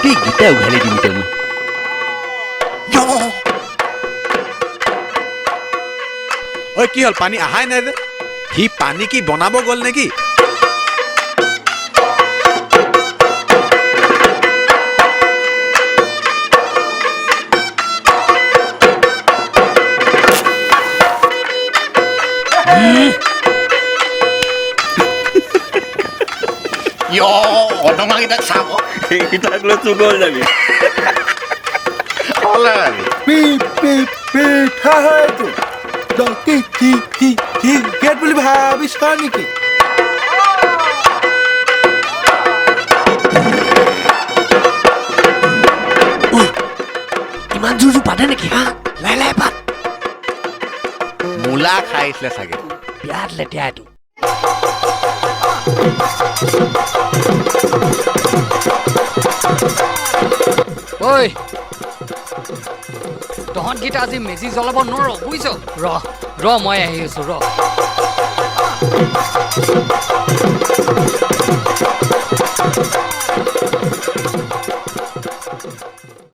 গোটেই গীতা উঘালি দিম এতিয়া মই ঐ কি হ'ল পানী আহাই নাই যে সি পানী কি বনাব গ'ল নেকি অদমাকেইটাক চাব এইকেইটাক লৈ তোৰ ঘৰ যাবি পিঠা হয়তো ক্ৰিকেট বুলি ভাবিছ নেকি ইমান জোৰ জোৰ পাতে নেকি হা লাই লাই পাত মূলা খাইছিলে চাগে বিৰাট লেতেৰা এইটো ঐ তহঁতকেইটা আজি মেজি জ্বলাব নোৱাৰ বুজিছ ৰ মই আহি আছো ৰ